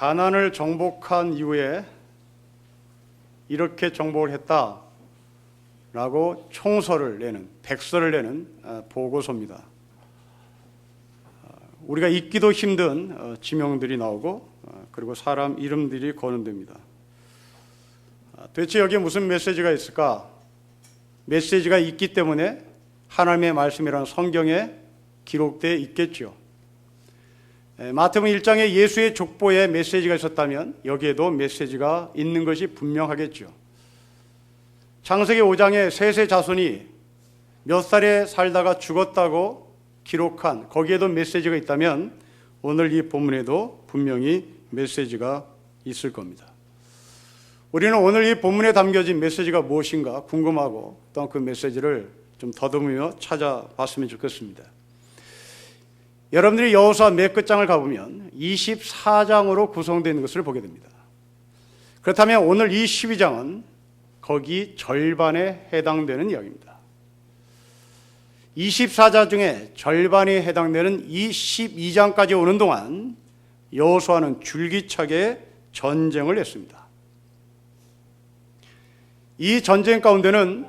가나안을 정복한 이후에 이렇게 정복을 했다라고 총서를 내는, 백서를 내는 보고서입니다. 우리가 읽기도 힘든 지명들이 나오고 그리고 사람 이름들이 거론됩니다. 도대체 여기에 무슨 메시지가 있을까? 메시지가 있기 때문에 하나님의 말씀이라는 성경에 기록되어 있겠죠. 마태복음 1장에 예수의 족보에 메시지가 있었다면 여기에도 메시지가 있는 것이 분명하겠죠. 창세기 5장에 셋의 자손이 몇 살에 살다가 죽었다고 기록한 거기에도 메시지가 있다면 오늘 이 본문에도 분명히 메시지가 있을 겁니다. 우리는 오늘 이 본문에 담겨진 메시지가 무엇인가 궁금하고 또 그 메시지를 좀 더듬으며 찾아봤으면 좋겠습니다. 여러분들이 여호수아 몇 끝장을 가보면 24장으로 구성되어 있는 것을 보게 됩니다. 그렇다면 오늘 이 12장은 거기 절반에 해당되는 이야기입니다. 24장 중에 절반에 해당되는 이 12장까지 오는 동안 여호수아는 줄기차게 전쟁을 했습니다. 이 전쟁 가운데는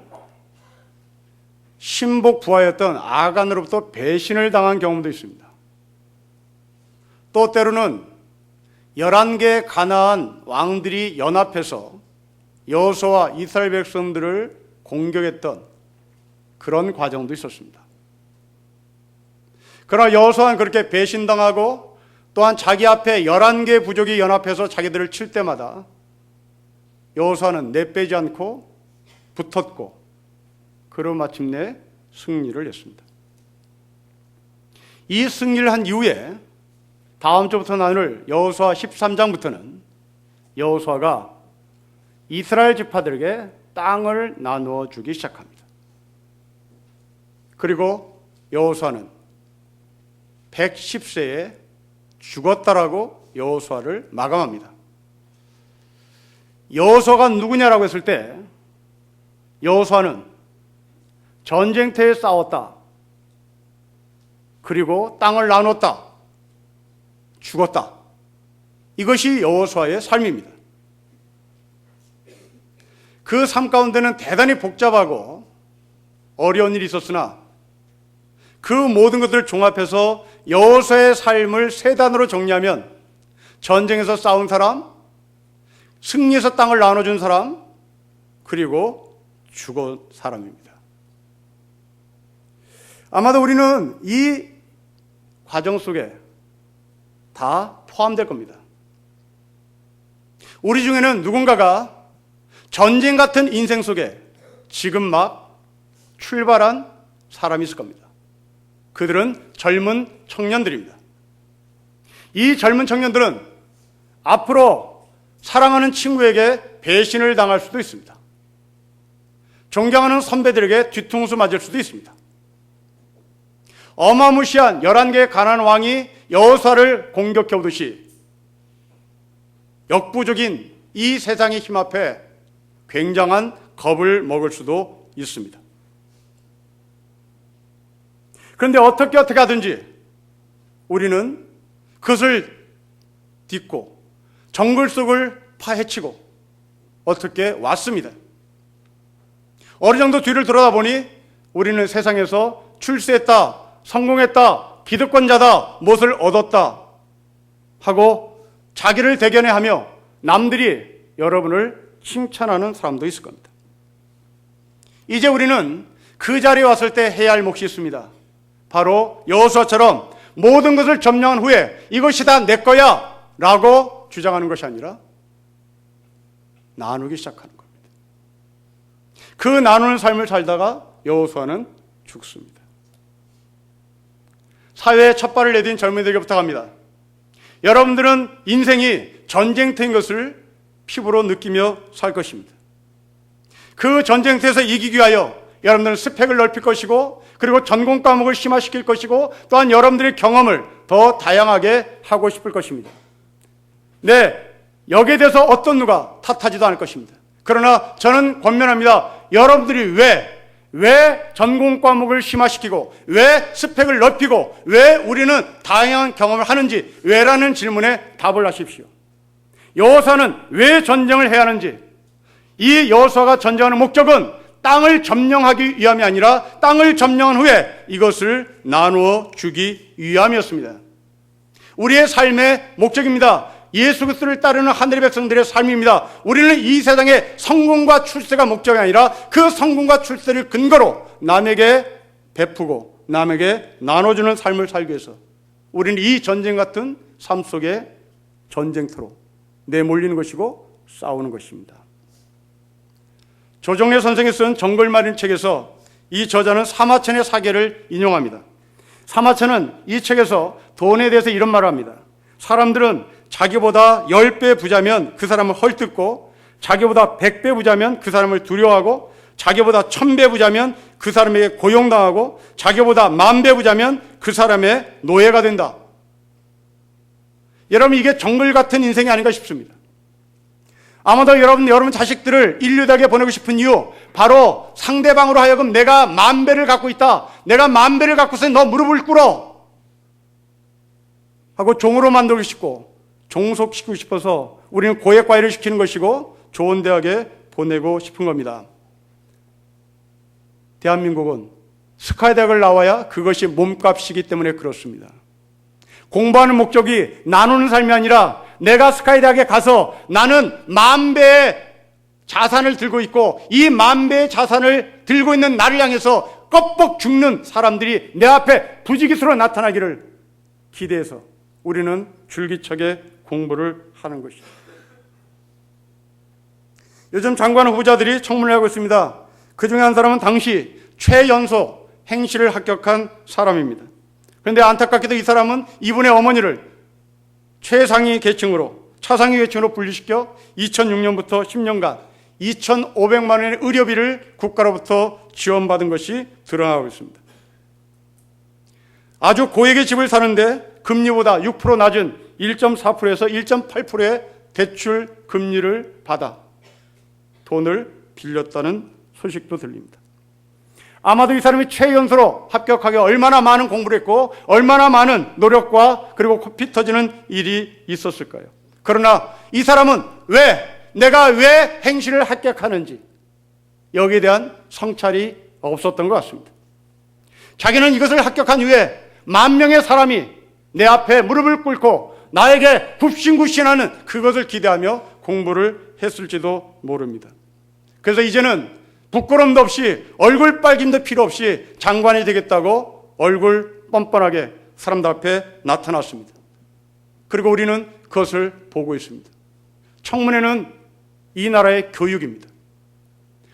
신복 부하였던 아간으로부터 배신을 당한 경험도 있습니다. 또 때로는 11개 가나안 왕들이 연합해서 여호수아와 이스라엘 백성들을 공격했던 그런 과정도 있었습니다. 그러나 여호수아는 그렇게 배신당하고 또한 자기 앞에 11개 부족이 연합해서 자기들을 칠 때마다 여호수아는 내빼지 않고 붙었고 그로 마침내 승리를 했습니다. 이 승리를 한 이후에 다음 주부터 나눌 여호수아 13장부터는 여호수아가 이스라엘 지파들에게 땅을 나누어 주기 시작합니다. 그리고 여호수아는 110세에 죽었다라고 여호수아를 마감합니다. 여호수아가 누구냐라고 했을 때 여호수아는 전쟁터에 싸웠다. 그리고 땅을 나눴다. 죽었다. 이것이 여호수아의 삶입니다. 그 삶 가운데는 대단히 복잡하고 어려운 일이 있었으나 그 모든 것들을 종합해서 여호수아의 삶을 세 단어로 정리하면 전쟁에서 싸운 사람, 승리해서 땅을 나눠준 사람, 그리고 죽은 사람입니다. 아마도 우리는 이 과정 속에 다 포함될 겁니다. 우리 중에는 누군가가 전쟁 같은 인생 속에 지금 막 출발한 사람이 있을 겁니다. 그들은 젊은 청년들입니다. 이 젊은 청년들은 앞으로 사랑하는 친구에게 배신을 당할 수도 있습니다. 존경하는 선배들에게 뒤통수 맞을 수도 있습니다. 어마무시한 11개의 가나안 왕이 여호수아를 공격해 오듯이 역부족인 이 세상의 힘 앞에 굉장한 겁을 먹을 수도 있습니다. 그런데 어떻게 하든지 우리는 그것을 딛고 정글 속을 파헤치고 어떻게 왔습니다. 어느 정도 뒤를 돌아다 보니 우리는 세상에서 출세했다, 성공했다, 기득권자다, 무엇을 얻었다 하고 자기를 대견해하며 남들이 여러분을 칭찬하는 사람도 있을 겁니다. 이제 우리는 그 자리에 왔을 때 해야 할 몫이 있습니다. 바로 여호수아처럼 모든 것을 점령한 후에 이것이 다 내 거야 라고 주장하는 것이 아니라 나누기 시작하는 겁니다. 그 나누는 삶을 살다가 여호수아는 죽습니다. 사회에 첫 발을 내딘 젊은이들에게 부탁합니다. 여러분들은 인생이 전쟁터인 것을 피부로 느끼며 살 것입니다. 그 전쟁터에서 이기기 위하여 여러분들은 스펙을 넓힐 것이고 그리고 전공 과목을 심화시킬 것이고 또한 여러분들의 경험을 더 다양하게 하고 싶을 것입니다. 네, 여기에 대해서 어떤 누가 탓하지도 않을 것입니다. 그러나 저는 권면합니다. 여러분들이 왜 전공 과목을 심화시키고 왜 스펙을 넓히고 왜 우리는 다양한 경험을 하는지 왜라는 질문에 답을 하십시오. 여호수아는 왜 전쟁을 해야 하는지, 이 여호수아가 전쟁하는 목적은 땅을 점령하기 위함이 아니라 땅을 점령한 후에 이것을 나누어 주기 위함이었습니다. 우리의 삶의 목적입니다. 예수 그리스도를 따르는 하늘의 백성들의 삶입니다. 우리는 이 세상의 성공과 출세가 목적이 아니라 그 성공과 출세를 근거로 남에게 베푸고 남에게 나눠주는 삶을 살기 위해서 우리는 이 전쟁 같은 삶 속에 전쟁터로 내몰리는 것이고 싸우는 것입니다. 조정래 선생이 쓴 정글마린 책에서 이 저자는 사마천의 사계를 인용합니다. 사마천은 이 책에서 돈에 대해서 이런 말을 합니다. 사람들은 자기보다 10배 부자면 그 사람을 헐뜯고, 자기보다 100배 부자면 그 사람을 두려워하고, 자기보다 1000배 부자면 그 사람에게 고용당하고, 자기보다 10,000배 부자면 그 사람의 노예가 된다. 여러분, 이게 정글 같은 인생이 아닌가 싶습니다. 아마도 여러분 자식들을 인류대학에 보내고 싶은 이유, 바로 상대방으로 하여금 내가 10,000배를 갖고 있다, 내가 10,000배를 갖고서 너 무릎을 꿇어 하고 종으로 만들고 싶고 종속시키고 싶어서 우리는 고액과외를 시키는 것이고 좋은 대학에 보내고 싶은 겁니다. 대한민국은 스카이 대학을 나와야 그것이 몸값이기 때문에 그렇습니다. 공부하는 목적이 나누는 삶이 아니라 내가 스카이 대학에 가서 나는 10,000배의 자산을 들고 있고 이 10,000배의 자산을 들고 있는 나를 향해서 껍벅 죽는 사람들이 내 앞에 부지기수로 나타나기를 기대해서 우리는 줄기차게 공부를 하는 것입니다. 요즘 장관 후보자들이 청문을 하고 있습니다. 그 중에 한 사람은 당시 최연소 행시를 합격한 사람입니다. 그런데 안타깝게도 이 사람은 이분의 어머니를 최상위 계층으로, 차상위 계층으로 분리시켜 2006년부터 10년간 2,500만 원의 의료비를 국가로부터 지원받은 것이 드러나고 있습니다. 아주 고액의 집을 사는데 금리보다 6% 낮은 1.4%에서 1.8%의 대출 금리를 받아 돈을 빌렸다는 소식도 들립니다. 아마도 이 사람이 최연소로 합격하기 얼마나 많은 공부를 했고 얼마나 많은 노력과 그리고 피 터지는 일이 있었을까요? 그러나 이 사람은 내가 왜 행시를 합격하는지 여기에 대한 성찰이 없었던 것 같습니다. 자기는 이것을 합격한 이후에 10,000명의 사람이 내 앞에 무릎을 꿇고 나에게 굽신굽신하는 그것을 기대하며 공부를 했을지도 모릅니다. 그래서 이제는 부끄럼도 없이 얼굴 빨김도 필요 없이 장관이 되겠다고 얼굴 뻔뻔하게 사람들 앞에 나타났습니다. 그리고 우리는 그것을 보고 있습니다. 청문회는 이 나라의 교육입니다.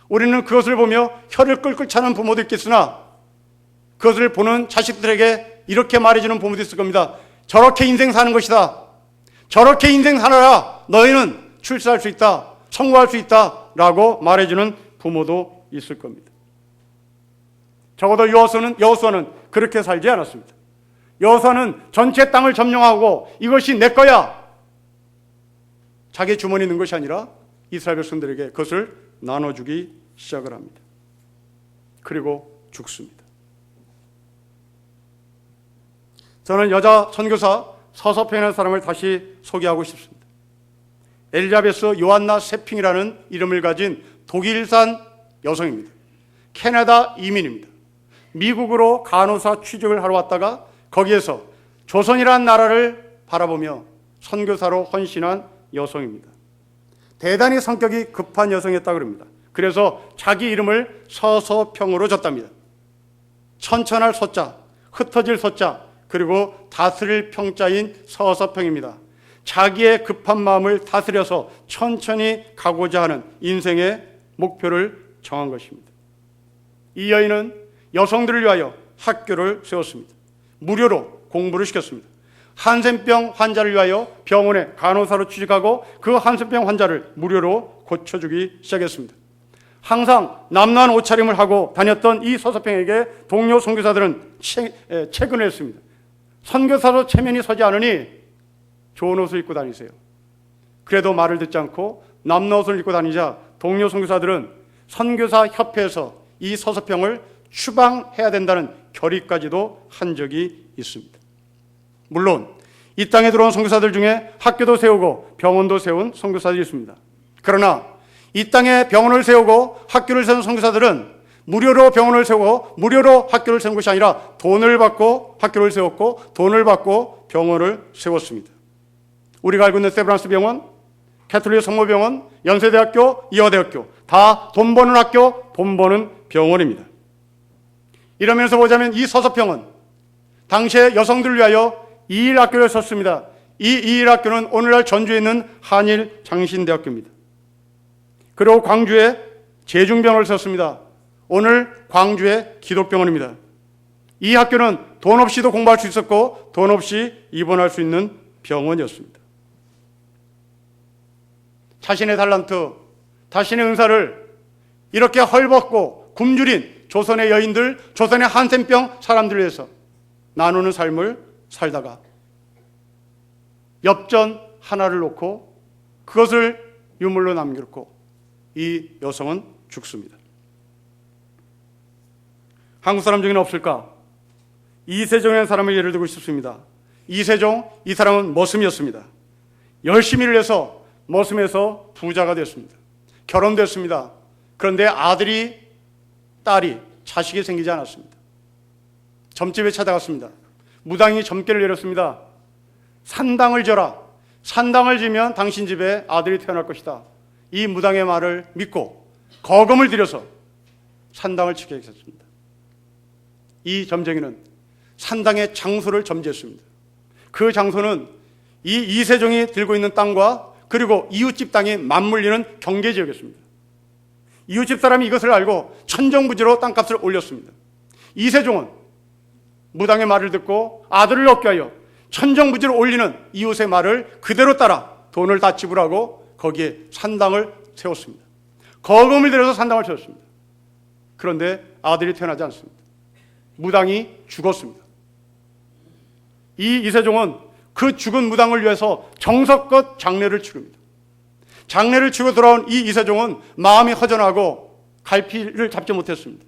우리는 그것을 보며 혀를 끌끌 차는 부모도 있겠으나 그것을 보는 자식들에게 이렇게 말해주는 부모도 있을 겁니다. 저렇게 인생 사는 것이다. 저렇게 인생 살아라. 너희는 출세할 수 있다. 성공할 수 있다. 라고 말해주는 부모도 있을 겁니다. 적어도 여호수아는 그렇게 살지 않았습니다. 여호수아는 전체 땅을 점령하고 이것이 내 거야. 자기 주머니에 있는 것이 아니라 이스라엘 백성들에게 그것을 나눠주기 시작을 합니다. 그리고 죽습니다. 저는 여자 선교사 서서평이라는 사람을 다시 소개하고 싶습니다. 엘리자베스 요한나 세핑이라는 이름을 가진 독일산 여성입니다. 캐나다 이민입니다. 미국으로 간호사 취직을 하러 왔다가 거기에서 조선이라는 나라를 바라보며 선교사로 헌신한 여성입니다. 대단히 성격이 급한 여성이었다고 합니다. 그래서 자기 이름을 서서평으로 졌답니다. 천천할 서자, 흩어질 서자, 그리고 다스릴 평자인 서서평입니다. 자기의 급한 마음을 다스려서 천천히 가고자 하는 인생의 목표를 정한 것입니다. 이 여인은 여성들을 위하여 학교를 세웠습니다. 무료로 공부를 시켰습니다. 한센병 환자를 위하여 병원에 간호사로 취직하고 그 한센병 환자를 무료로 고쳐주기 시작했습니다. 항상 남루한 옷차림을 하고 다녔던 이 서서평에게 동료 선교사들은 채근을 했습니다. 선교사로 체면이 서지 않으니 좋은 옷을 입고 다니세요. 그래도 말을 듣지 않고 남루 옷을 입고 다니자 동료 선교사들은 선교사 협회에서 이 서서평을 추방해야 된다는 결의까지도 한 적이 있습니다. 물론 이 땅에 들어온 선교사들 중에 학교도 세우고 병원도 세운 선교사들이 있습니다. 그러나 이 땅에 병원을 세우고 학교를 세운 선교사들은 무료로 병원을 세우고 무료로 학교를 세운 것이 아니라 돈을 받고 학교를 세웠고 돈을 받고 병원을 세웠습니다. 우리가 알고 있는 세브란스 병원, 캐톨릭 성모병원, 연세대학교, 이화대학교 다 돈 버는 학교, 돈 버는 병원입니다. 이러면서 보자면 이 서서평은 당시에 여성들을 위하여 이일학교를 썼습니다. 이 이일학교는 오늘날 전주에 있는 한일장신대학교입니다. 그리고 광주에 제중병원을 썼습니다. 오늘 광주의 기독병원입니다. 이 학교는 돈 없이도 공부할 수 있었고 돈 없이 입원할 수 있는 병원이었습니다. 자신의 달란트, 자신의 은사를 이렇게 헐벗고 굶주린 조선의 여인들, 조선의 한센병 사람들을 위해서 나누는 삶을 살다가 엽전 하나를 놓고 그것을 유물로 남겼고 이 여성은 죽습니다. 한국 사람 중에는 없을까? 이세종이라는 사람을 예를 들고 싶습니다. 이세종, 이 사람은 머슴이었습니다. 열심히 일해서 머슴에서 부자가 됐습니다. 결혼됐습니다. 그런데 아들이, 딸이, 자식이 생기지 않았습니다. 점집에 찾아갔습니다. 무당이 점괘를 내렸습니다. 산당을 져라. 산당을 지면 당신 집에 아들이 태어날 것이다. 이 무당의 말을 믿고 거금을 들여서 산당을 치게 했습니다. 이 점쟁이는 산당의 장소를 점지했습니다. 그 장소는 이 이세종이 들고 있는 땅과 그리고 이웃집 땅이 맞물리는 경계지역이었습니다. 이웃집 사람이 이것을 알고 천정부지로 땅값을 올렸습니다. 이세종은 무당의 말을 듣고 아들을 얻게 하여 천정부지로 올리는 이웃의 말을 그대로 따라 돈을 다 지불하고 거기에 산당을 세웠습니다. 거금을 들여서 산당을 세웠습니다. 그런데 아들이 태어나지 않습니다. 무당이 죽었습니다. 이 이세종은 그 죽은 무당을 위해서 정성껏 장례를 치릅니다. 장례를 치고 돌아온 이 이세종은 마음이 허전하고 갈피를 잡지 못했습니다.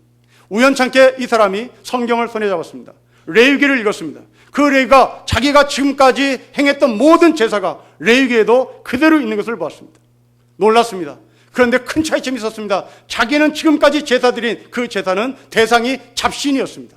우연찮게 이 사람이 성경을 손에 잡았습니다. 레위기를 읽었습니다. 그 레위가 자기가 지금까지 행했던 모든 제사가 레위기에도 그대로 있는 것을 보았습니다. 놀랐습니다. 그런데 큰 차이점이 있었습니다. 자기는 지금까지 제사 드린 그 제사는 대상이 잡신이었습니다.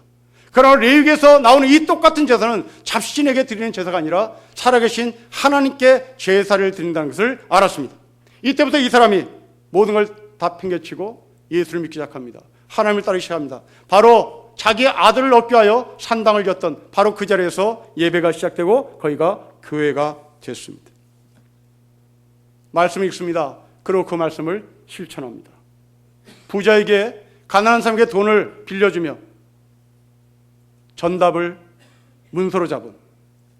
그러나 레위기에서 나오는 이 똑같은 제사는 잡신에게 드리는 제사가 아니라 살아계신 하나님께 제사를 드린다는 것을 알았습니다. 이때부터 이 사람이 모든 걸 다 팽개치고 예수를 믿기 시작합니다. 하나님을 따르기 시작합니다. 바로 자기 아들을 얻게 하여 산당을 졌던 바로 그 자리에서 예배가 시작되고 거기가 교회가 됐습니다. 말씀을 읽습니다. 그리고 그 말씀을 실천합니다. 부자에게 가난한 사람에게 돈을 빌려주며 전답을 문서로 잡은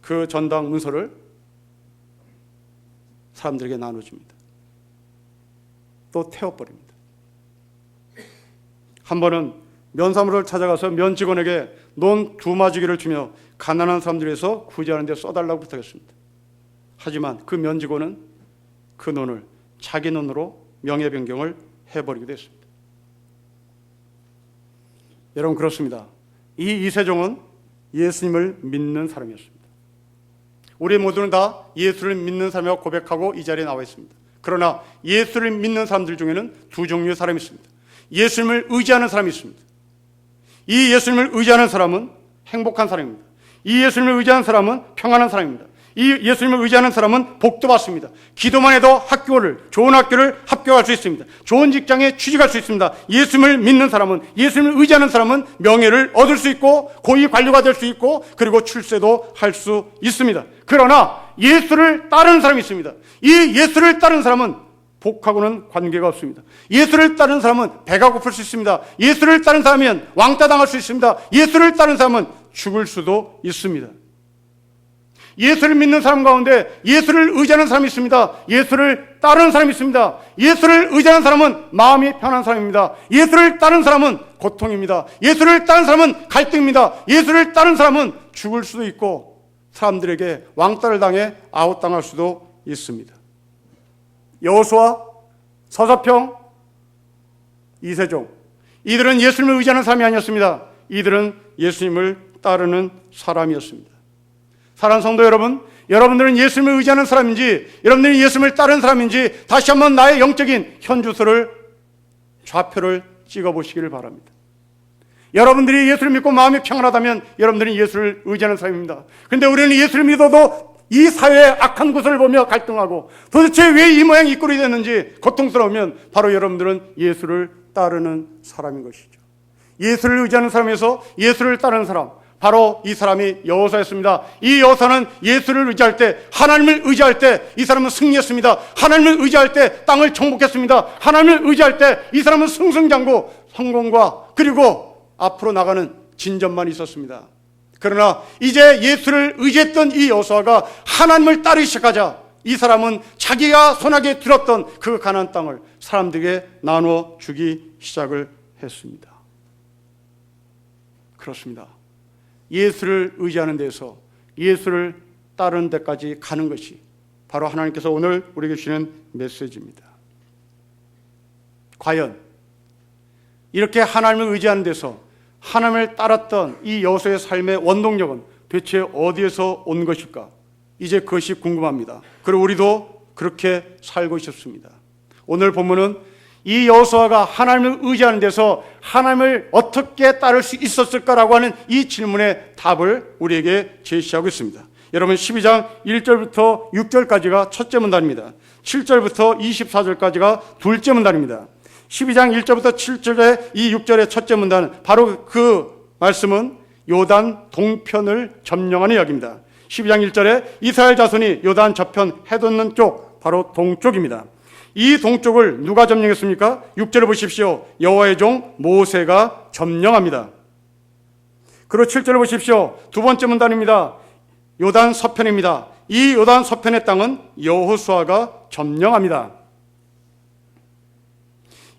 그 전당 문서를 사람들에게 나눠줍니다. 또 태워버립니다. 한 번은 면사무를 찾아가서 면 직원에게 논 2마주기를 주며 가난한 사람들에서 구제하는 데 써달라고 부탁했습니다. 하지만 그 면 직원은 그 논을 자기 논으로 명예 변경을 해버리기도 했습니다. 여러분, 그렇습니다. 이 이세종은 예수님을 믿는 사람이었습니다. 우리 모두는 다 예수를 믿는 사람이라고 고백하고 이 자리에 나와 있습니다. 그러나 예수를 믿는 사람들 중에는 두 종류의 사람이 있습니다. 예수님을 의지하는 사람이 있습니다. 이 예수님을 의지하는 사람은 행복한 사람입니다. 이 예수님을 의지하는 사람은 평안한 사람입니다. 이 예수님을 의지하는 사람은 복도 받습니다. 기도만 해도 좋은 학교를 합격할 수 있습니다. 좋은 직장에 취직할 수 있습니다. 예수님을 믿는 사람은, 예수님을 의지하는 사람은 명예를 얻을 수 있고 고위 관료가 될 수 있고 그리고 출세도 할 수 있습니다. 그러나 예수를 따르는 사람이 있습니다. 이 예수를 따르는 사람은 복하고는 관계가 없습니다. 예수를 따르는 사람은 배가 고플 수 있습니다. 예수를 따르는 사람이면 왕따 당할 수 있습니다. 예수를 따르는 사람은 죽을 수도 있습니다. 예수를 믿는 사람 가운데 예수를 의지하는 사람이 있습니다. 예수를 따르는 사람이 있습니다. 예수를 의지하는 사람은 마음이 편한 사람입니다. 예수를 따르는 사람은 고통입니다. 예수를 따르는 사람은 갈등입니다. 예수를 따르는 사람은 죽을 수도 있고 사람들에게 왕따를 당해 아웃당할 수도 있습니다. 여호수아, 서서평, 이세종, 이들은 예수님을 의지하는 사람이 아니었습니다. 이들은 예수님을 따르는 사람이었습니다. 사랑하는 성도 여러분, 여러분들은 예수님을 의지하는 사람인지, 여러분들이 예수님을 따르는 사람인지 다시 한번 나의 영적인 현주소를, 좌표를 찍어보시기를 바랍니다. 여러분들이 예수를 믿고 마음이 평안하다면 여러분들은 예수를 의지하는 사람입니다. 그런데 우리는 예수를 믿어도 이 사회의 악한 곳을 보며 갈등하고 도대체 왜 이 모양 이 꼴이 됐는지 고통스러우면 바로 여러분들은 예수를 따르는 사람인 것이죠. 예수를 의지하는 사람에서 예수를 따르는 사람, 바로 이 사람이 여호수아였습니다. 이 여호수아는 예수를 의지할 때, 하나님을 의지할 때 이 사람은 승리했습니다. 하나님을 의지할 때 땅을 정복했습니다. 하나님을 의지할 때 이 사람은 승승장구, 성공과 그리고 앞으로 나가는 진전만 있었습니다. 그러나 이제 예수를 의지했던 이 여호수아가 하나님을 따르기 시작하자 이 사람은 자기가 손아귀에 들었던 그 가나안 땅을 사람들에게 나누어 주기 시작을 했습니다. 그렇습니다. 예수를 의지하는 데서 예수를 따르는 데까지 가는 것이 바로 하나님께서 오늘 우리에게 주시는 메시지입니다. 과연 이렇게 하나님을 의지하는 데서 하나님을 따랐던 이 여호수아의 삶의 원동력은 대체 어디에서 온 것일까? 이제 그것이 궁금합니다. 그리고 우리도 그렇게 살고 싶습니다. 오늘 본문은 이 여호수아가 하나님을 의지하는 데서 하나님을 어떻게 따를 수 있었을까라고 하는 이 질문의 답을 우리에게 제시하고 있습니다. 여러분 12장 1절부터 6절까지가 첫째 문단입니다. 7절부터 24절까지가 둘째 문단입니다. 12장 1절부터 7절의 이 6절의 첫째 문단은 바로 그 말씀은 요단 동편을 점령하는 이야기입니다. 12장 1절에 이스라엘 자손이 요단 저편 해돋는 쪽, 바로 동쪽입니다. 이 동쪽을 누가 점령했습니까? 6절을 보십시오. 여호와의 종 모세가 점령합니다. 그리고 7절을 보십시오. 두 번째 문단입니다. 요단 서편입니다. 이 요단 서편의 땅은 여호수아가 점령합니다.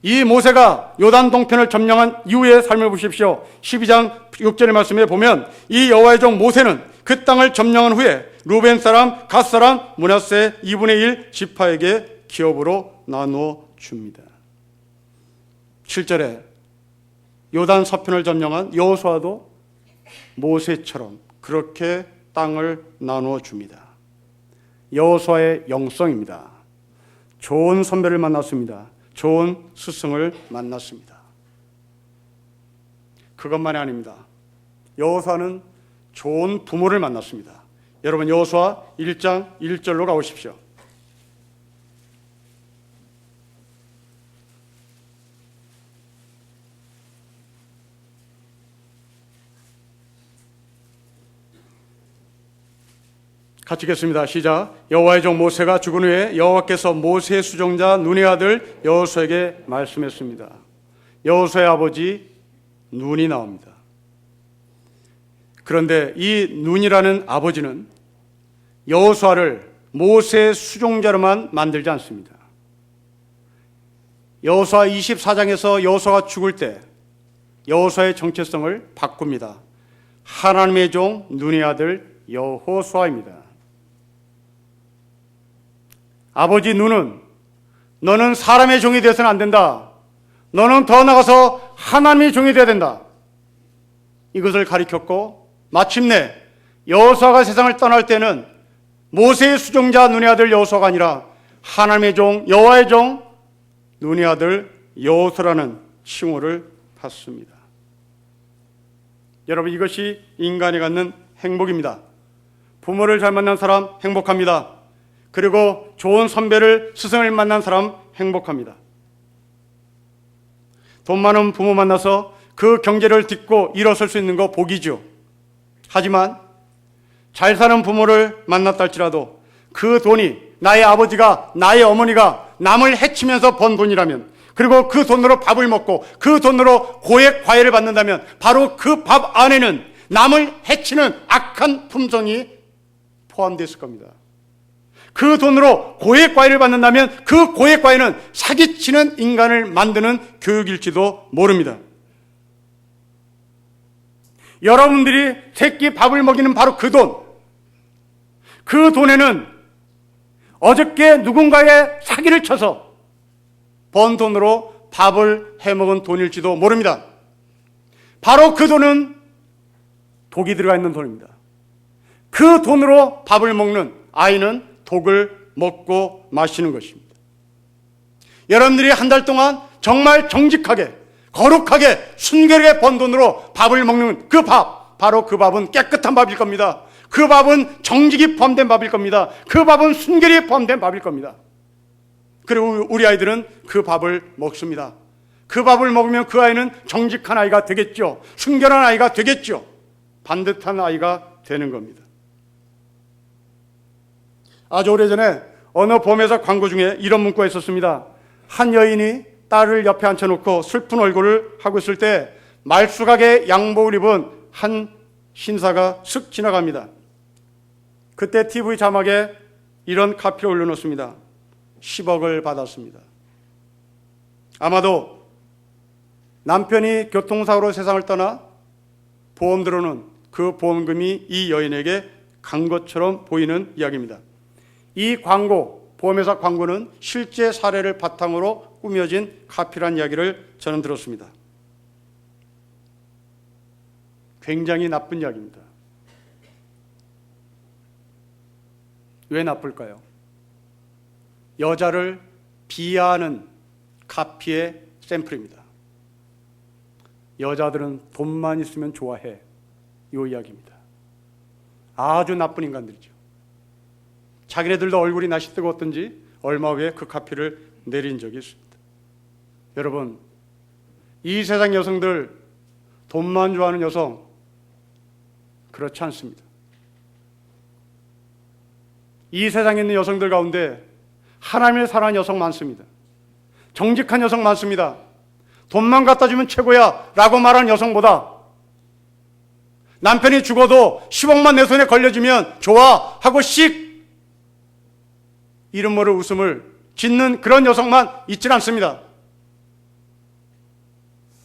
이 모세가 요단 동편을 점령한 이후의 삶을 보십시오. 12장 6절의 말씀에 보면 이 여호와의 종 모세는 그 땅을 점령한 후에 루벤 사람, 갓 사람, 므낫세 2분의 1 지파에게 기업으로 나누어 줍니다. 7절에 요단 서편을 점령한 여호수아도 모세처럼 그렇게 땅을 나누어 줍니다. 여호수아의 영성입니다. 좋은 선배를 만났습니다. 좋은 스승을 만났습니다. 그것만이 아닙니다. 여호수아는 좋은 부모를 만났습니다. 여러분 여호수아 1장 1절로 가보십시오. 같이 읽겠습니다. 시작. 여호와의 종 모세가 죽은 후에 여호와께서 모세의 수종자 눈의 아들 여호수아에게 말씀했습니다. 여호수아의 아버지 눈이 나옵니다. 그런데 이 눈이라는 아버지는 여호수아를 모세의 수종자로만 만들지 않습니다. 여호수아 24장에서 여호수아가 죽을 때 여호수아의 정체성을 바꿉니다. 하나님의 종 눈의 아들 여호수아입니다. 아버지 눈은 너는 사람의 종이 되어서는 안 된다. 너는 더 나아가서 하나님의 종이 되어야 된다. 이것을 가르쳤고 마침내 여호수아가 세상을 떠날 때는 모세의 수종자 눈의 아들 여호수아가 아니라 하나님의 종 여호와의 종 눈의 아들 여호수아라는 칭호를 받습니다. 여러분 이것이 인간이 갖는 행복입니다. 부모를 잘 만난 사람 행복합니다. 그리고 좋은 선배를 스승을 만난 사람 행복합니다. 돈 많은 부모 만나서 그 경제를 딛고 일어설 수 있는 거 복이죠. 하지만 잘 사는 부모를 만났다 할지라도 그 돈이 나의 아버지가 나의 어머니가 남을 해치면서 번 돈이라면 그리고 그 돈으로 밥을 먹고 그 돈으로 고액 과외를 받는다면 바로 그 밥 안에는 남을 해치는 악한 품성이 포함되어 있을 겁니다. 그 돈으로 고액 과외를 받는다면 그 고액 과외는 사기치는 인간을 만드는 교육일지도 모릅니다. 여러분들이 새끼 밥을 먹이는 바로 그 돈, 그 돈에는 어저께 누군가의 사기를 쳐서 번 돈으로 밥을 해먹은 돈일지도 모릅니다. 바로 그 돈은 독이 들어가 있는 돈입니다. 그 돈으로 밥을 먹는 아이는 독을 먹고 마시는 것입니다. 여러분들이 한 달 동안 정말 정직하게, 거룩하게, 순결하게 번 돈으로 밥을 먹는 그 밥, 바로 그 밥은 깨끗한 밥일 겁니다. 그 밥은 정직이 포함된 밥일 겁니다. 그 밥은 순결이 포함된 밥일 겁니다. 그리고 우리 아이들은 그 밥을 먹습니다. 그 밥을 먹으면 그 아이는 정직한 아이가 되겠죠. 순결한 아이가 되겠죠. 반듯한 아이가 되는 겁니다. 아주 오래전에 어느 보험회사 광고 중에 이런 문구가 있었습니다. 한 여인이 딸을 옆에 앉혀놓고 슬픈 얼굴을 하고 있을 때 말쑥하게 양복을 입은 한 신사가 슥 지나갑니다. 그때 TV 자막에 이런 카피를 올려놓습니다. 10억을 받았습니다. 아마도 남편이 교통사고로 세상을 떠나 보험 들어오는 그 보험금이 이 여인에게 간 것처럼 보이는 이야기입니다. 이 광고, 보험회사 광고는 실제 사례를 바탕으로 꾸며진 카피란 이야기를 저는 들었습니다. 굉장히 나쁜 이야기입니다. 왜 나쁠까요? 여자를 비하하는 카피의 샘플입니다. 여자들은 돈만 있으면 좋아해. 이 이야기입니다. 아주 나쁜 인간들이죠. 자기네들도 얼굴이 날씨 뜨거웠던지 얼마 후에 그 카피를 내린 적이 있습니다. 여러분, 이 세상 여성들, 돈만 좋아하는 여성, 그렇지 않습니다. 이 세상에 있는 여성들 가운데 하나님을 사랑하는 여성 많습니다. 정직한 여성 많습니다. 돈만 갖다 주면 최고야 라고 말하는 여성보다 남편이 죽어도 10억만 내 손에 걸려주면 좋아 하고 씩 이름 모를 웃음을 짓는 그런 여성만 있질 않습니다.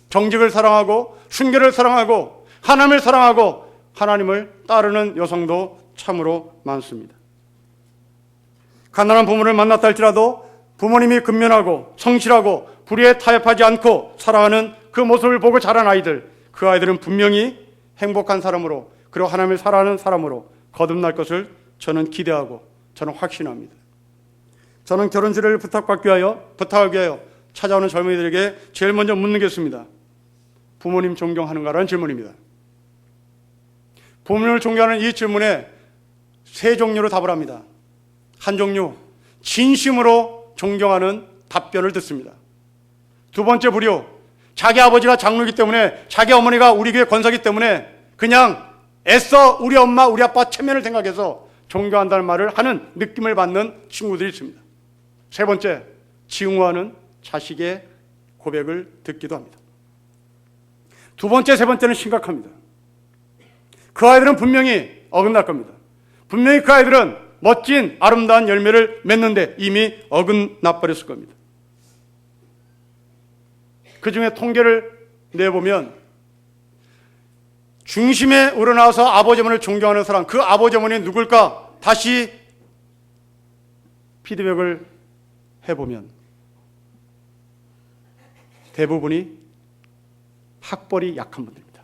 정직을 사랑하고 순결을 사랑하고 하나님을 사랑하고 하나님을 따르는 여성도 참으로 많습니다. 가난한 부모를 만났다 할지라도 부모님이 근면하고 성실하고 불의에 타협하지 않고 살아가는 그 모습을 보고 자란 아이들, 그 아이들은 분명히 행복한 사람으로, 그리고 하나님을 사랑하는 사람으로 거듭날 것을 저는 기대하고 저는 확신합니다. 저는 결혼 지뢰를 부탁하기 위하여 찾아오는 젊은이들에게 제일 먼저 묻는 게 있습니다. 부모님 존경하는가라는 질문입니다. 부모님을 존경하는 이 질문에 세 종류로 답을 합니다. 한 종류, 진심으로 존경하는 답변을 듣습니다. 두 번째 부류, 자기 아버지가 장로이기 때문에, 자기 어머니가 우리 교회 권사이기 때문에 그냥 애써 우리 엄마, 우리 아빠 체면을 생각해서 존경한다는 말을 하는 느낌을 받는 친구들이 있습니다. 세 번째, 증오하는 자식의 고백을 듣기도 합니다. 두 번째, 세 번째는 심각합니다. 그 아이들은 분명히 어긋날 겁니다. 분명히 그 아이들은 멋진 아름다운 열매를 맺는데 이미 어긋나 버렸을 겁니다. 그 중에 통계를 내보면 중심에 우러나와서 아버지 어머니를 존경하는 사람, 그 아버지 어머니 누굴까? 다시 피드백을 해보면 대부분이 학벌이 약한 분들입니다.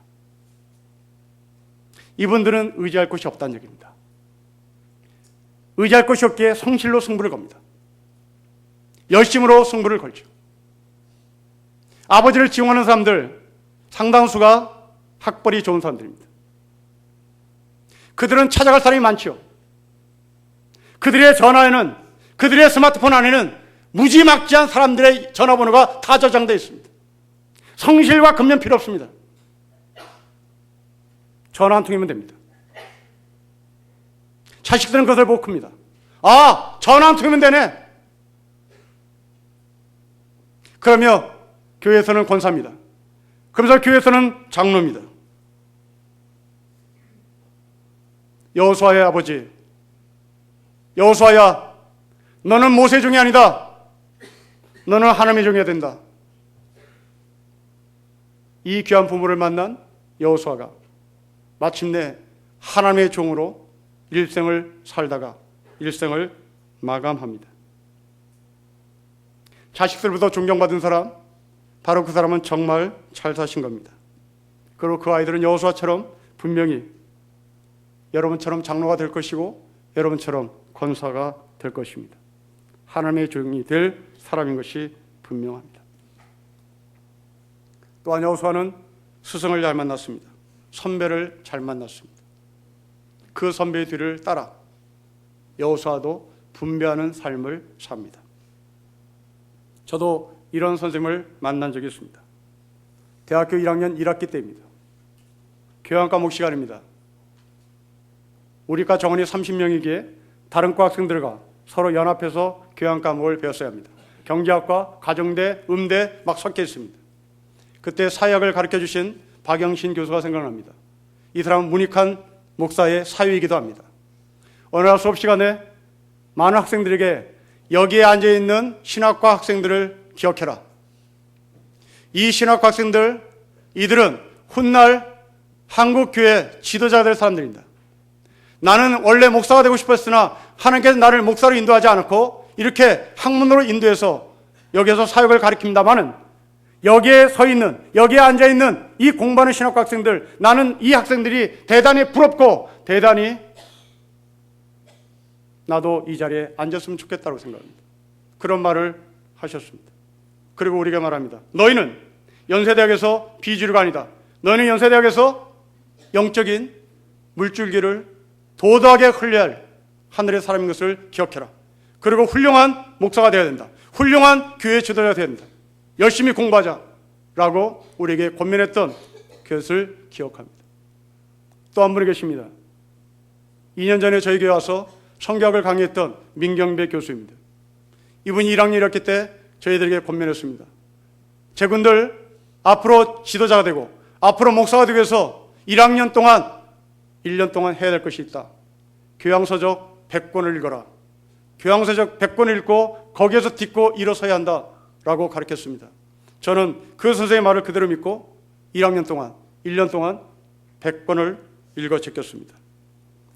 이분들은 의지할 곳이 없다는 얘기입니다. 의지할 곳이 없기에 성실로 승부를 겁니다. 열심으로 승부를 걸죠. 아버지를 지원하는 사람들 상당수가 학벌이 좋은 사람들입니다. 그들은 찾아갈 사람이 많죠. 그들의 전화에는, 그들의 스마트폰 안에는 무지막지한 사람들의 전화번호가 다 저장되어 있습니다. 성실과 근면 필요 없습니다. 전화 한 통이면 됩니다. 자식들은 그것을 보고 큽니다. 아, 전화 한 통이면 되네. 그러며 교회에서는 권사입니다. 그러면서 교회에서는 장로입니다. 여호수아의 아버지, 여호수아야, 너는 모세 종이 아니다. 너는 하나님의 종이어야 된다. 이 귀한 부모를 만난 여호수아가 마침내 하나님의 종으로 일생을 살다가 일생을 마감합니다. 자식들보다 존경받은 사람, 바로 그 사람은 정말 잘 사신 겁니다. 그리고 그 아이들은 여호수아처럼 분명히 여러분처럼 장로가 될 것이고 여러분처럼 권사가 될 것입니다. 하나님의 종이 될 사람인 것이 분명합니다. 또한 여호수아는 스승을 잘 만났습니다. 선배를 잘 만났습니다. 그 선배의 뒤를 따라 여호수아도 분배하는 삶을 삽니다. 저도 이런 선생님을 만난 적이 있습니다. 대학교 1학년 1학기 때입니다. 교양 과목 시간입니다. 우리 과 정원이 30명이기에 다른 과 학생들과 서로 연합해서 교양 과목을 배웠어야 합니다. 경제학과, 가정대, 음대 막 섞여 있습니다. 그때 사역을 가르쳐 주신 박영신 교수가 생각납니다. 이 사람은 문익한 목사의 사위이기도 합니다. 어느 날 수업 시간에 많은 학생들에게 여기에 앉아있는 신학과 학생들을 기억해라. 이 신학과 학생들, 이들은 훗날 한국교회 지도자 될 사람들입니다. 나는 원래 목사가 되고 싶었으나 하나님께서 나를 목사로 인도하지 않았고 이렇게 학문으로 인도해서 여기에서 사역을 가르칩니다마는 여기에 서 있는, 여기에 앉아 있는 이 공부하는 신학과 학생들, 나는 이 학생들이 대단히 부럽고 대단히 나도 이 자리에 앉았으면 좋겠다고 생각합니다. 그런 말을 하셨습니다. 그리고 우리가 말합니다. 너희는 연세대학에서 비주류가 아니다. 너희는 연세대학에서 영적인 물줄기를 도도하게 흘려야 할 하늘의 사람인 것을 기억해라. 그리고 훌륭한 목사가 되어야 된다. 훌륭한 교회 지도자가 되어야 된다. 열심히 공부하자라고 우리에게 권면했던 그것을 기억합니다. 또 한 분이 계십니다. 2년 전에 저희 교회 와서 성경학을 강의했던 민경배 교수입니다. 이분이 1학년 1학기 때 저희들에게 권면했습니다. 제군들 앞으로 지도자가 되고 앞으로 목사가 되기 위해서 1학년 동안 1년 동안 해야 될 것이 있다. 교양서적 100권을 읽어라. 교양서적 100권을 읽고 거기에서 딛고 일어서야 한다라고 가르쳤습니다. 저는 그 선생의 말을 그대로 믿고 1학년 동안 1년 동안 100권을 읽어 제꼈습니다.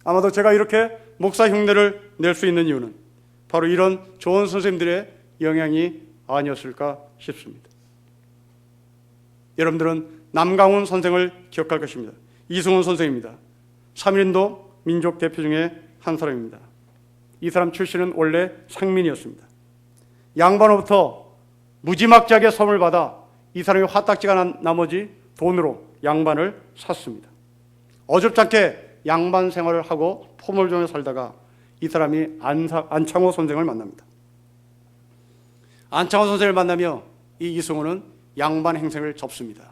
아마도 제가 이렇게 목사 흉내를 낼 수 있는 이유는 바로 이런 좋은 선생님들의 영향이 아니었을까 싶습니다. 여러분들은 남강훈 선생을 기억할 것입니다. 이승훈 선생입니다. 3.1운동 민족 대표 중에 한 사람입니다. 이 사람 출신은 원래 상민이었습니다. 양반으로부터 무지막지하게 선물 받아 이 사람이 화딱지가 난 나머지 돈으로 양반을 샀습니다. 어줍잖게 양반 생활을 하고 포물점에 살다가 이 사람이 안창호 선생을 만납니다. 안창호 선생을 만나며 이 이승훈은 양반 행색을 접습니다.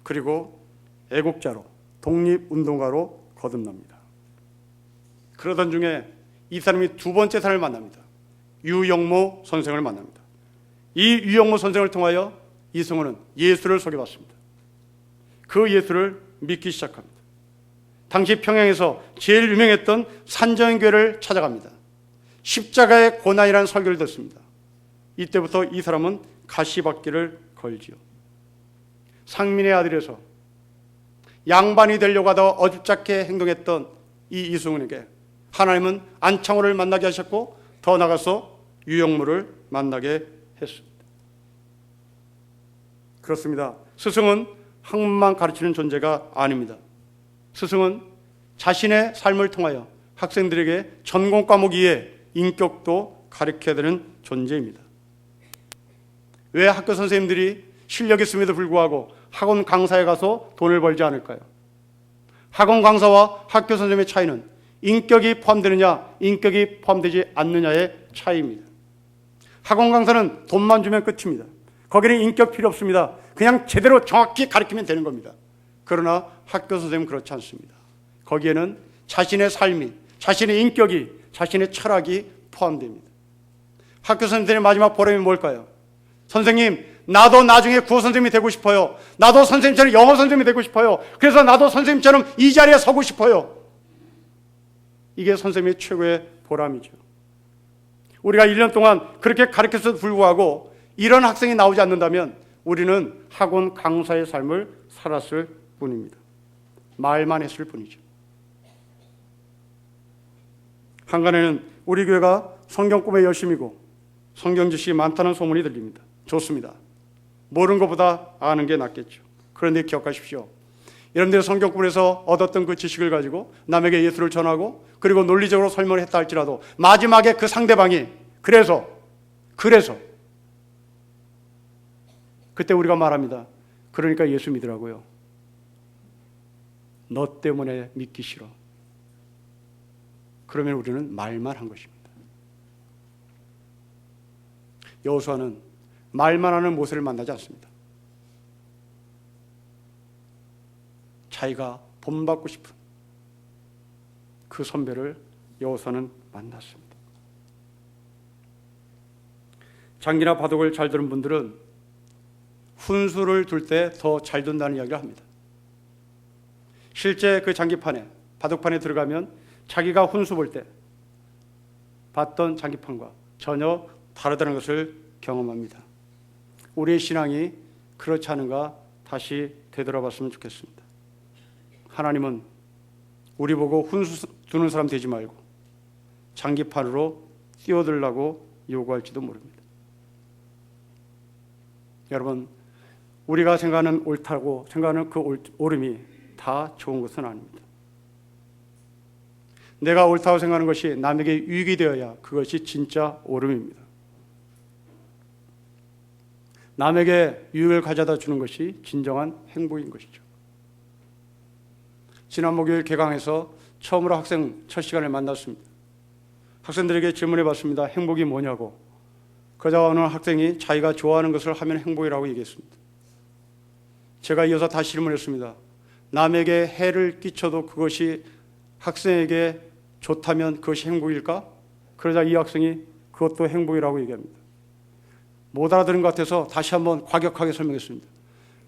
그리고 애국자로 독립운동가로 거듭납니다. 그러던 중에 이 사람이 두 번째 사람을 만납니다. 유영모 선생을 만납니다. 이 유영모 선생을 통하여 이승훈은 예수를 소개받습니다. 그 예수를 믿기 시작합니다. 당시 평양에서 제일 유명했던 산정교회를 찾아갑니다. 십자가의 고난이라는 설교를 듣습니다. 이때부터 이 사람은 가시밭길을 걸지요. 상민의 아들에서 양반이 되려고 하다가 어줍잖게 행동했던 이 이승훈에게 하나님은 안창호를 만나게 하셨고 더 나가서 유영모를 만나게 했습니다. 그렇습니다. 스승은 학문만 가르치는 존재가 아닙니다. 스승은 자신의 삶을 통하여 학생들에게 전공 과목 이외에 인격도 가르쳐야 되는 존재입니다. 왜 학교 선생님들이 실력이 있음에도 불구하고 학원 강사에 가서 돈을 벌지 않을까요? 학원 강사와 학교 선생님의 차이는 인격이 포함되느냐, 인격이 포함되지 않느냐의 차이입니다. 학원 강사는 돈만 주면 끝입니다. 거기는 인격 필요 없습니다. 그냥 제대로 정확히 가르치면 되는 겁니다. 그러나 학교 선생님은 그렇지 않습니다. 거기에는 자신의 삶이, 자신의 인격이, 자신의 철학이 포함됩니다. 학교 선생님의 마지막 보람이 뭘까요? 선생님, 나도 나중에 구호 선생님이 되고 싶어요. 나도 선생님처럼 영어 선생님이 되고 싶어요. 그래서 나도 선생님처럼 이 자리에 서고 싶어요. 이게 선생님의 최고의 보람이죠. 우리가 1년 동안 그렇게 가르쳤어도 불구하고 이런 학생이 나오지 않는다면 우리는 학원 강사의 삶을 살았을 뿐입니다. 말만 했을 뿐이죠. 한간에는 우리 교회가 성경 꿈에 열심이고 성경 지식이 많다는 소문이 들립니다. 좋습니다. 모르는 것보다 아는 게 낫겠죠. 그런데 기억하십시오. 여러분들이 성경권에서 얻었던 그 지식을 가지고 남에게 예수를 전하고 그리고 논리적으로 설명을 했다 할지라도 마지막에 그 상대방이 그래서 그때 우리가 말합니다. 그러니까 예수 믿으라고요. 너 때문에 믿기 싫어. 그러면 우리는 말만 한 것입니다. 여호수아는 말만 하는 모세를 만나지 않습니다. 자기가 본받고 싶은 그 선배를 여호수아는 만났습니다. 장기나 바둑을 잘 두는 분들은 훈수를 둘 때 더 잘 둔다는 이야기를 합니다. 실제 그 장기판에 바둑판에 들어가면 자기가 훈수 볼 때 봤던 장기판과 전혀 다르다는 것을 경험합니다. 우리의 신앙이 그렇지 않은가 다시 되돌아봤으면 좋겠습니다. 하나님은 우리 보고 훈수 두는 사람 되지 말고 장기판으로 뛰어들라고 요구할지도 모릅니다. 여러분, 우리가 생각하는 옳다고 생각하는 그 옳음이 다 좋은 것은 아닙니다. 내가 옳다고 생각하는 것이 남에게 유익이 되어야 그것이 진짜 옳음입니다. 남에게 유익을 가져다 주는 것이 진정한 행복인 것이죠. 지난 목요일 개강에서 처음으로 학생 첫 시간에 만났습니다. 학생들에게 질문해 봤습니다. 행복이 뭐냐고. 그러자 어느 학생이 자기가 좋아하는 것을 하면 행복이라고 얘기했습니다. 제가 이어서 다시 질문했습니다. 남에게 해를 끼쳐도 그것이 학생에게 좋다면 그것이 행복일까? 그러자 이 학생이 그것도 행복이라고 얘기합니다. 못 알아들은 것 같아서 다시 한번 과격하게 설명했습니다.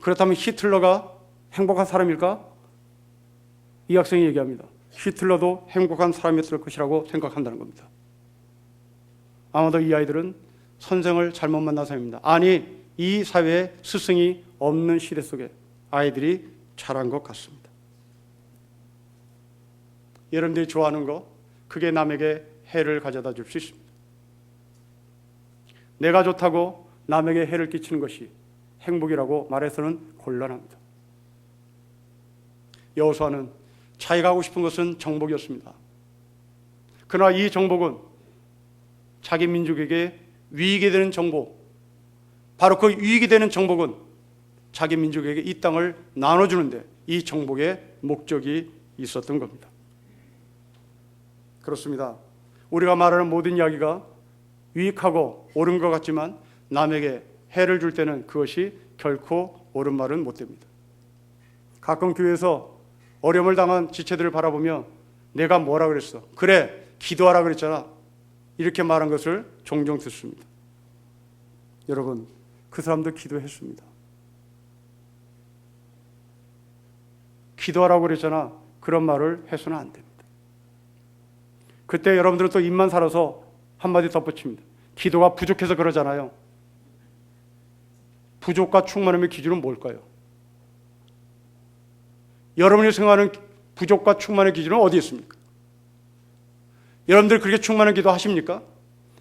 그렇다면 히틀러가 행복한 사람일까? 이 학생이 얘기합니다. 히틀러도 행복한 사람이었을 것이라고 생각한다는 겁니다. 아마도 이 아이들은 선생을 잘못 만나서입니다. 아니, 이 사회에 스승이 없는 시대 속에 아이들이 자란 것 같습니다. 여러분들이 좋아하는 거, 그게 남에게 해를 가져다 줄 수 있습니다. 내가 좋다고 남에게 해를 끼치는 것이 행복이라고 말해서는 곤란합니다. 여호수아는 자기가 하고 싶은 것은 정복이었습니다. 그러나 이 정복은 자기 민족에게 유익이 되는 정복, 바로 그 유익이 되는 정복은 자기 민족에게 이 땅을 나눠주는데 이 정복의 목적이 있었던 겁니다. 그렇습니다. 우리가 말하는 모든 이야기가 유익하고 옳은 것 같지만 남에게 해를 줄 때는 그것이 결코 옳은 말은 못 됩니다. 가끔 교회에서 어려움을 당한 지체들을 바라보며 내가 뭐라 그랬어? 그래, 기도하라 그랬잖아. 이렇게 말한 것을 종종 듣습니다. 여러분, 그 사람도 기도했습니다. 기도하라고 그랬잖아. 그런 말을 해서는 안 됩니다. 그때 여러분들은 또 입만 살아서 한마디 덧붙입니다. 기도가 부족해서 그러잖아요. 부족과 충만함의 기준은 뭘까요? 여러분이 생각하는 부족과 충만의 기준은 어디 있습니까? 여러분들 그렇게 충만한 기도 하십니까?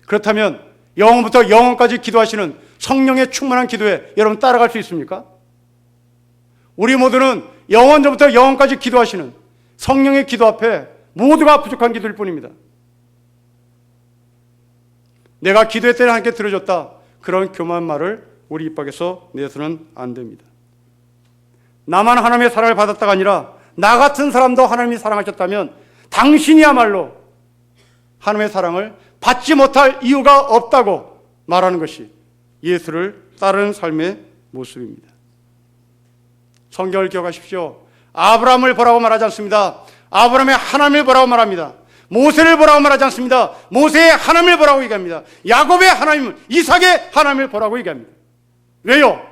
그렇다면 영원부터 영원까지 기도하시는 성령의 충만한 기도에 여러분 따라갈 수 있습니까? 우리 모두는 영원부터 영원까지 기도하시는 성령의 기도 앞에 모두가 부족한 기도일 뿐입니다. 내가 기도했더니 하나님께 들어줬다. 그런 교만한 말을 우리 입 밖에서 내서는 안 됩니다. 나만 하나님의 사랑을 받았다가 아니라 나 같은 사람도 하나님이 사랑하셨다면 당신이야말로 하나님의 사랑을 받지 못할 이유가 없다고 말하는 것이 예수를 따르는 삶의 모습입니다. 성경을 기억하십시오. 아브라함을 보라고 말하지 않습니다. 아브라함의 하나님을 보라고 말합니다. 모세를 보라고 말하지 않습니다. 모세의 하나님을 보라고 얘기합니다. 야곱의 하나님, 이삭의 하나님을 보라고 얘기합니다. 왜요?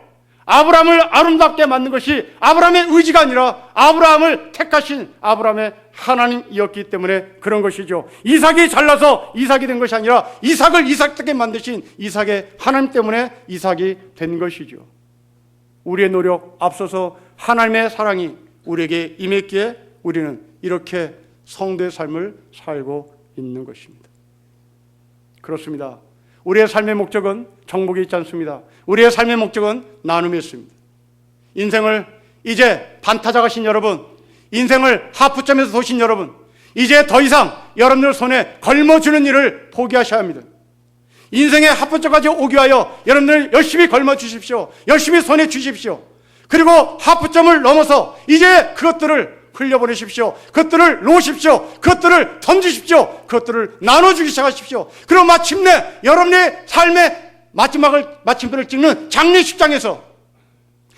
아브라함을 아름답게 만든 것이 아브라함의 의지가 아니라 아브라함을 택하신 아브라함의 하나님이었기 때문에 그런 것이죠. 이삭이 잘나서 이삭이 된 것이 아니라 이삭을 이삭답게 만드신 이삭의 하나님 때문에 이삭이 된 것이죠. 우리의 노력 앞서서 하나님의 사랑이 우리에게 임했기에 우리는 이렇게 성도의 삶을 살고 있는 것입니다. 그렇습니다. 우리의 삶의 목적은 정복이 있지 않습니다. 우리의 삶의 목적은 나눔이었습니다. 인생을 이제 반타작하신 여러분, 인생을 하프점에서 도신 여러분, 이제 더 이상 여러분들 손에 걸머주는 일을 포기하셔야 합니다. 인생의 하프점까지 오기 위하여 여러분들 열심히 걸머주십시오. 열심히 손에 쥐십시오. 그리고 하프점을 넘어서 이제 그것들을 흘려보내십시오. 그것들을 놓으십시오. 그것들을 던지십시오. 그것들을 나눠주기 시작하십시오. 그리고 마침내 여러분의 삶의 마침표를 찍는 장례식장에서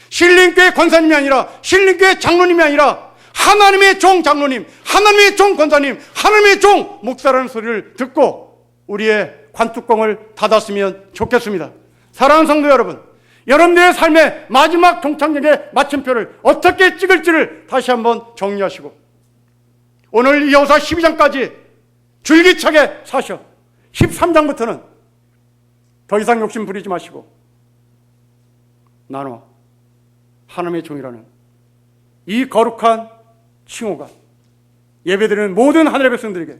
신림교회 권사님이 아니라, 신림교회 장로님이 아니라 하나님의 종 장로님, 하나님의 종 권사님, 하나님의 종 목사라는 소리를 듣고 우리의 관뚜껑을 닫았으면 좋겠습니다. 사랑하는 성도 여러분, 여러분들의 삶의 마지막 종착역의 마침표를 어떻게 찍을지를 다시 한번 정리하시고, 오늘 여호수아 12장까지 줄기차게 사셔 13장부터는 더 이상 욕심 부리지 마시고 나눠 하나님의 종이라는 이 거룩한 칭호가 예배드리는 모든 하늘의 백성들에게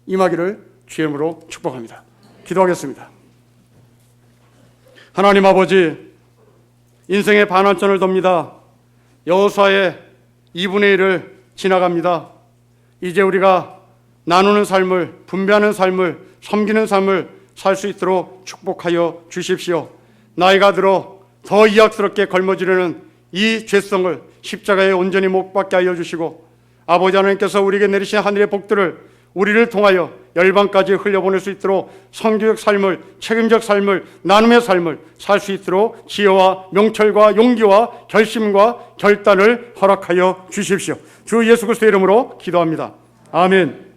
임하기를 주의 이름으로 축복합니다. 기도하겠습니다. 하나님 아버지, 인생의 반환점을 돕니다. 여호수아의 2분의 1을 지나갑니다. 이제 우리가 나누는 삶을, 분배하는 삶을, 섬기는 삶을 살 수 있도록 축복하여 주십시오. 나이가 들어 더 이악스럽게 걸머지려는 이 죄성을 십자가에 온전히 못 박게 하여 주시고, 아버지 하나님께서 우리에게 내리신 하늘의 복들을 우리를 통하여 열방까지 흘려보낼 수 있도록 성교적 삶을, 책임적 삶을, 나눔의 삶을 살 수 있도록 지혜와 명철과 용기와 결심과 결단을 허락하여 주십시오. 주 예수 그리스도의 이름으로 기도합니다. 아멘.